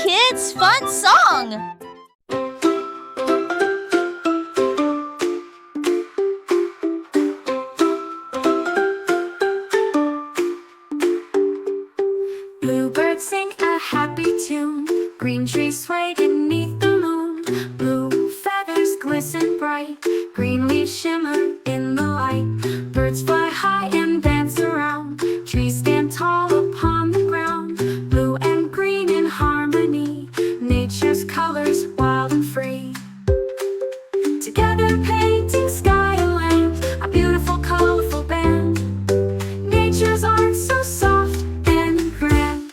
kids' fun song! Bluebirds sing a happy tune. Green trees sway beneath the moon. Blue feathers glisten bright. Green leaves shimmer in the light. Birds fly high and dance around. Trees stand tall upon the ground. Blue and green in harmony. Nature's colors wild and free. Together painting sky and land. A beautiful, colorful band. Nature's art so soft and grand.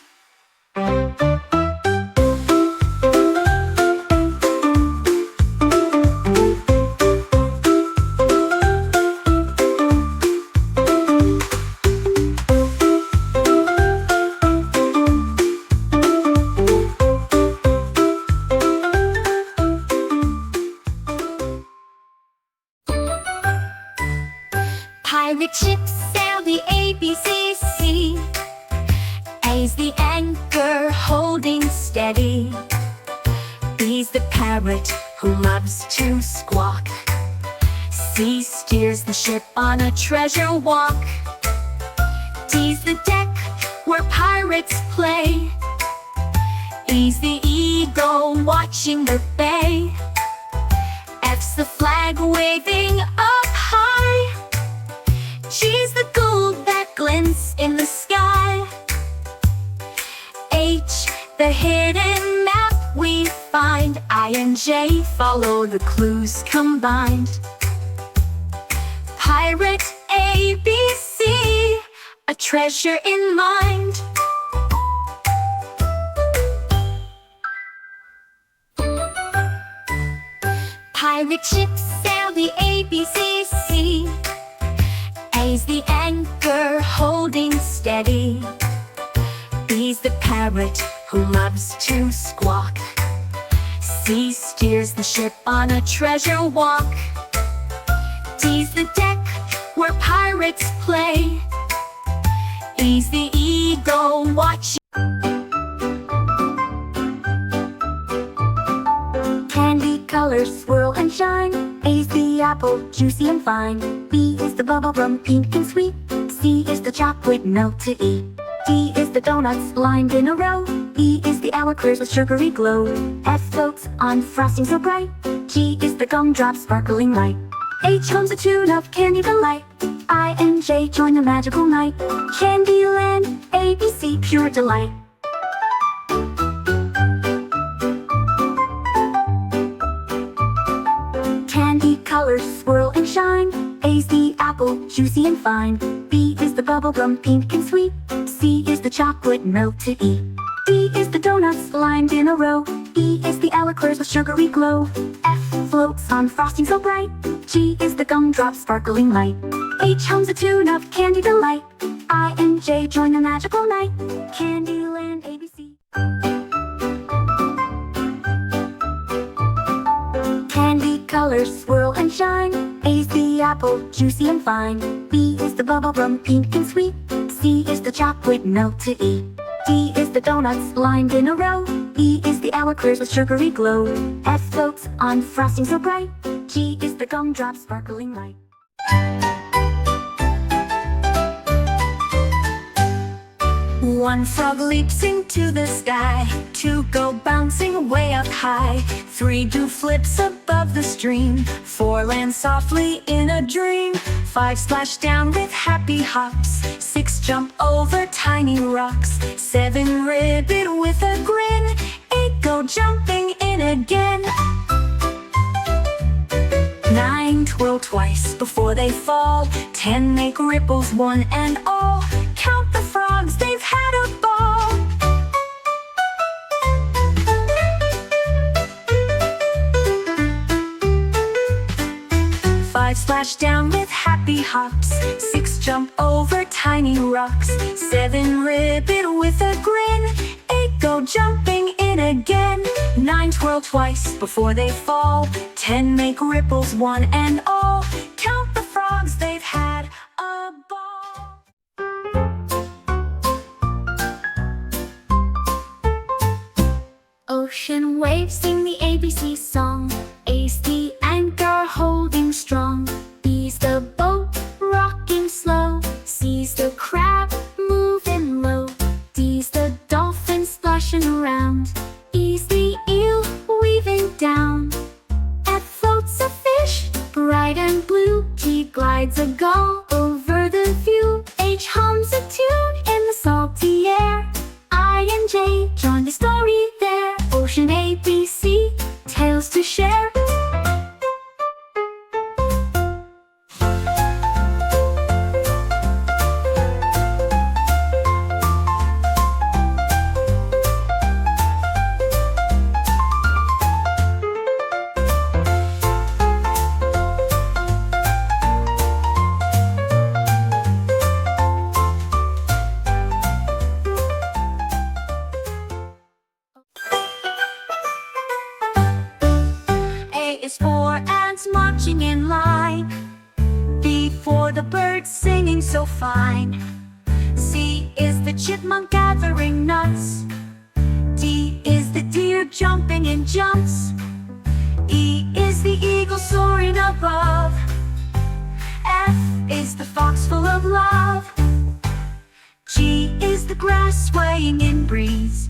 Pirate ships sail the ABC Sea. A's the anchor holding steady. B's the parrot who loves to squawk. C steers the ship on a treasure walk. D's the deck where pirates play. E's the eagle watching the bay. F's the flag waving up high. G's the gold that glints in the sky. H, the hidden map we find. I and J follow the clues combined. Pirate ABC, a treasure in mind. Pirate ships sail the ABC Sea. A's the anchor holding steady. B's the parrot who loves to squawk. C steers the ship on a treasure walk. D's the deck where pirates play. E's the eagle watching. Candy colors swirl and shine. A's the apple, juicy and fine. B is the bubble gum, pink and sweet. C is the chocolate milk to eat. D is the donuts lined in a row. E is the hourglass with sugary glow. F floats on frosting so bright. G is the gumdrop sparkling light. H hums a tune of candy delight. I and J join the magical night. Candyland, ABC, pure delight. Candy colors swirl and shine. A's the apple, juicy and fine. B is the bubblegum, pink and sweet. C is the chocolate milk to eat. D is the donuts lined in a row. E is the hourglass with sugary glow. F floats on frosting so bright. G is the gumdrop sparkling light. H hums a tune of candy delight. I and J join the magical night. Candyland, ABC. Candy colors swirl and shine. A's the apple, juicy and fine. B is the bubblegum, pink and sweet. C is the chocolate milk to eat. D is the donuts lined in a row. E is the hourglass with sugary glow. F floats on frosting so bright. G is the gumdrop sparkling light. One frog leaps into the sky. Two go bouncing way up high. Three do flips above the stream. Four land softly in a dream. Five splash down with happy hops. Six jump over tiny rocks. Seven ribbit with a grin. Eight go jumping in again. Nine twirl twice before they fall. 10 make ripples one and all. Count the frogs, they've had a ball. Five splash down with happy hops. Six jump over tiny rocks. Seven ribbit with a grin. Eight go jumping in again. Nine twirl twice before they fall. 10 make ripples one and all. Count the frogs, they've had a ball. Ocean waves sing the ABC song. A's the anchor holding strong. B's the boat rocking slow. C's the crab moving low. D's the dolphin splashing around. E's the eel weaving down. F floats a fish bright and blue. G glides a gull over the view. H hums a tune in the salty air. I and J join the story there. Ocean ABC, tales to share. Is for ants marching in line. B for the birds singing so fine. C is the chipmunk gathering nuts. D is the deer jumping in jumps. E is the eagle soaring above. F is the fox full of love. G is the grass swaying in breeze.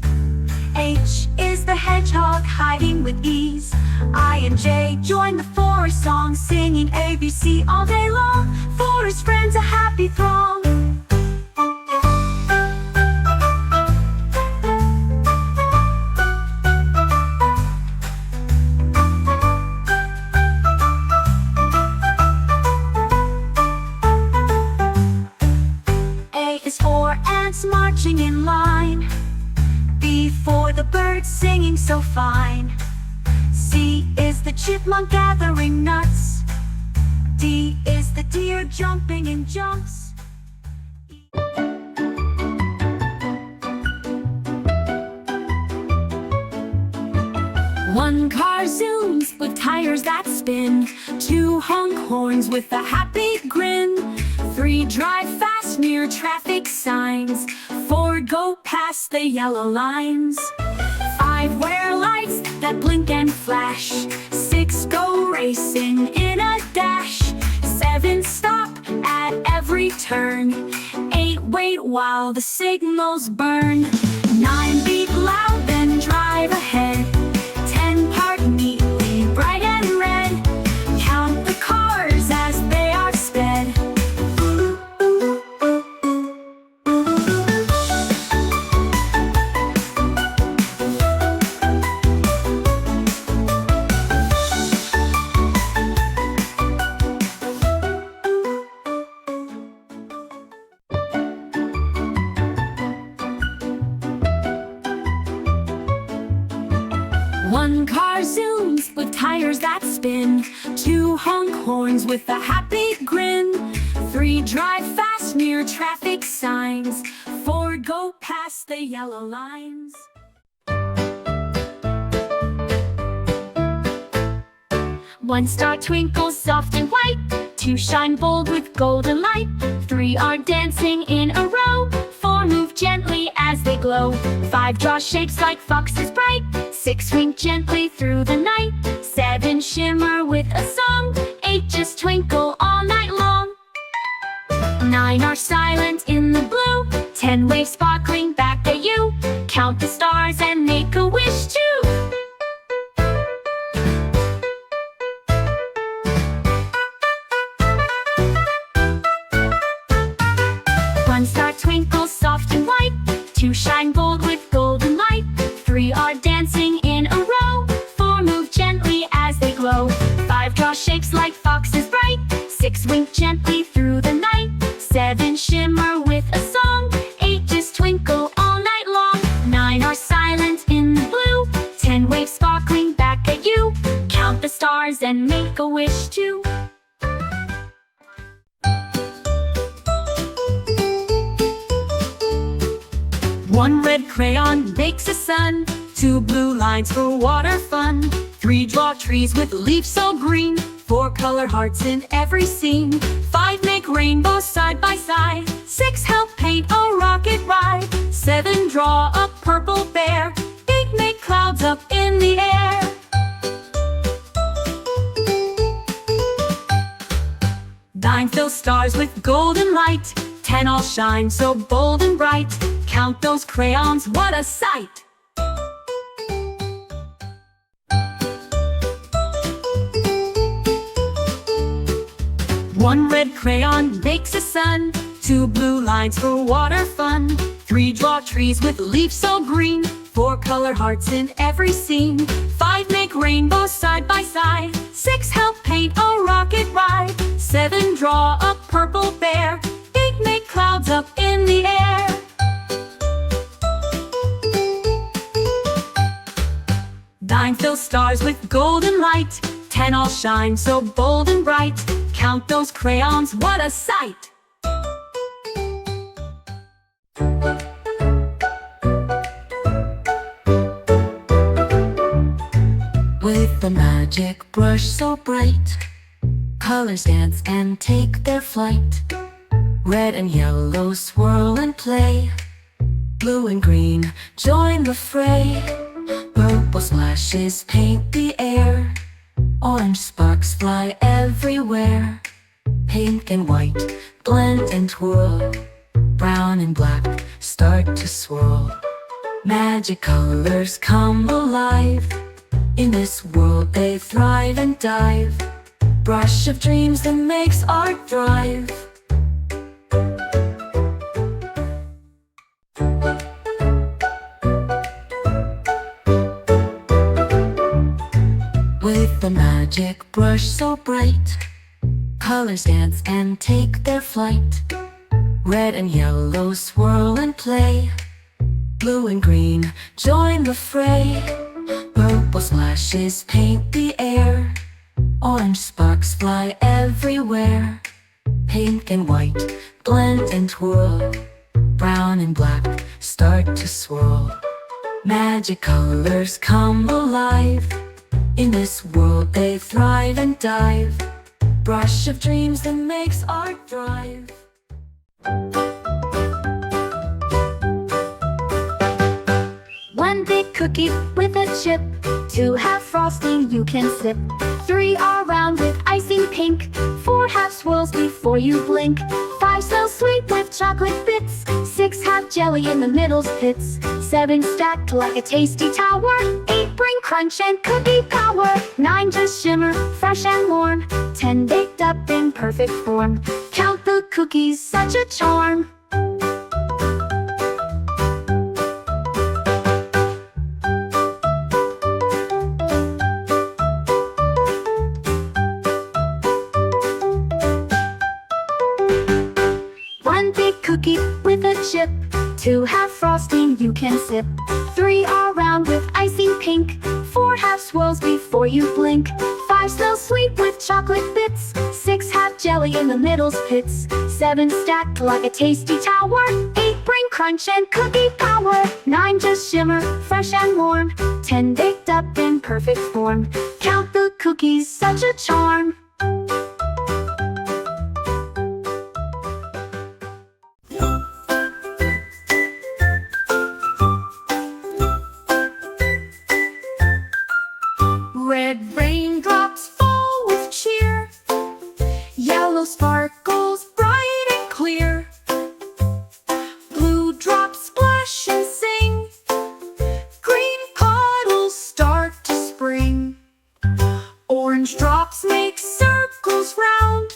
H is the hedgehog hiding with ease. I and J join the forest song, singing ABC all day long. Forest friends, a happy throng. A is for ants marching in line. B for the birds singing so fine. C is the chipmunk gathering nuts. D is the deer jumping in jumps. One car zooms with tires that spin. Two honk horns with a happy grin. Three drive fast near traffic signs. Four go past the yellow lines. Five wear lights that blink and flash. Six go racing in a dash. Seven stop at every turn. Eight wait while the signals burn. Nine beep loud then drive ahead. 10 park neatly bright and red. Count the cars as they are sped. One car zooms with tires that spin. Two honk horns with a happy grin. Three drive fast near traffic signs. Four go past the yellow lines. One star twinkles soft and white. Two shine bold with golden light. Three are dancing in a row. Four move gently as they glow. Five draw shapes like foxes bright. Six wink gently through the night. Seven shimmer with a song. Eight just twinkle all night long. Nine are silent in the blue. 10 wave sparkling back at you. Count the stars and make a wish too. One star twinkles soft and white. Two shine bold with golden light. Three are dancing in a row. Four move gently as they glow. Five draw shapes like foxes bright. Six wink gently through the night. Seven shimmer with a song. Eight just twinkle all night long. Nine are silent in the blue. 10 waves sparkling back at you. Count the stars and make a wish too. One red crayon makes a sun. Two blue lines for water fun. Three draw trees with leaves so green. Four color hearts in every scene. Five make rainbows side by side. Six help paint a rocket ride. Seven draw a purple bear. Eight make clouds up fill stars with golden light. 10 all shine so bold and bright. Count those crayons, what a sight! One red crayon makes a sun. 2 blue lines for water fun. 3 draw trees with leaves so green. 4 color hearts in every scene. 5 make rainbows side by side. 6 help paint a rocket ride. 7 draw a purple bear. 8 make clouds up in the air. 9 fill stars with golden light. 10 all shine so bold and bright. Count those crayons, what a sight! With the magic brush so bright, colors dance and take their flight. Red and yellow swirl and play. Blue and green join the fray. Purple splashes paint the air. Orange sparks fly everywhere. Pink and white blend and twirl. Brown and black start to swirl. Magic colors come alive. In this world they thrive and dive. Brush of dreams that makes art thrive. With the magic brush so bright, colors dance and take their flight. Red and yellow swirl and play. Blue and green join the fray. Purple splashes paint the air. Orange sparks fly everywhere. Pink and white blend and twirl. Brown and black start to swirl. Magic colors come alive. In this world they thrive and dive. Brush of dreams that makes art thrive. One big cookie with a chip. 2 have frosting you can sip. 3 are round with icing pink. 4 have swirls before you blink. 5 so sweet with chocolate bits. 6 have jelly in the middle's pits. 7 stacked like a tasty tower. 8 bring crunch and cookie power. 9 just shimmer, fresh and warm. 10 baked up in perfect form. Count the cookies, such a charm. One big cookie with a chip. 2 have frosting you can sip. 3 are round with icing pink. 4 have swirls before you blink. 5 so sweet with chocolate bits. 6 have jelly in the middle's pits. 7 stacked like a tasty tower. 8 bring crunch and cookie power. 9 just shimmer, fresh and warm. 10 baked up in perfect form. Count the cookies, such a charm. Red raindrops fall with cheer. Yellow sparkles bright and clear. Blue drops splash and sing. Green puddles start to spring. Orange drops make circles round.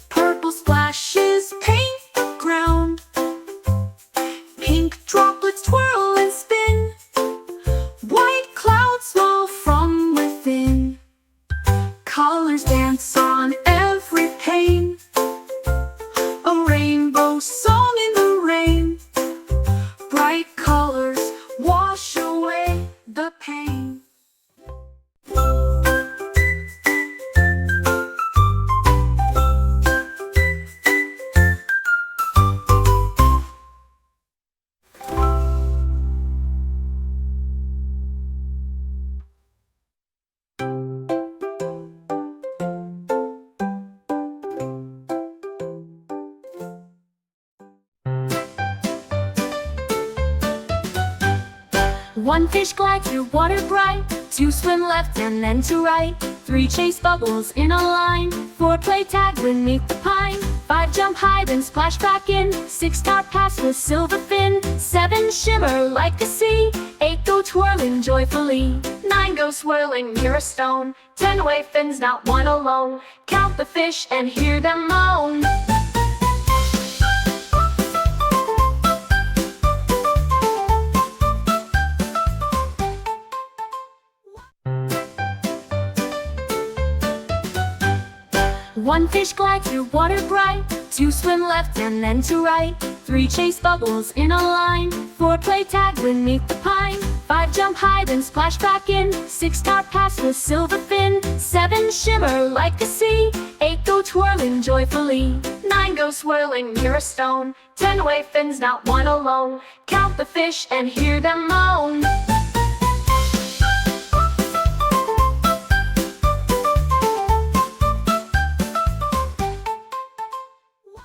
Purple splashes paint the ground. Pink droplets twirl and spin. White clouds fall from within. Colors dance on every pane. A rainbow song in the rain. Bright colors wash away the pain. One fish glides through water bright. 2 swim left and then to right. 3 chase bubbles in a line. 4 play tag beneath the pine. 5 jump high, then splash back in. 6 start pass with silver fin. 7 shimmer like the sea. 8 go twirling joyfully. 9 go swirling near a stone. 10 wave fins, not one alone. Count the fish and hear them moan. One fish glide through water bright. 2 swim left and then to right. 3 chase bubbles in a line. 4 play tag beneath the pine. 5 jump high, then splash back in. 6 start pass with silver fin. 7 shimmer like the sea. 8 go twirling joyfully. 9 go swirling near a stone. 10 wave fins, not one alone. Count the fish and hear them moan.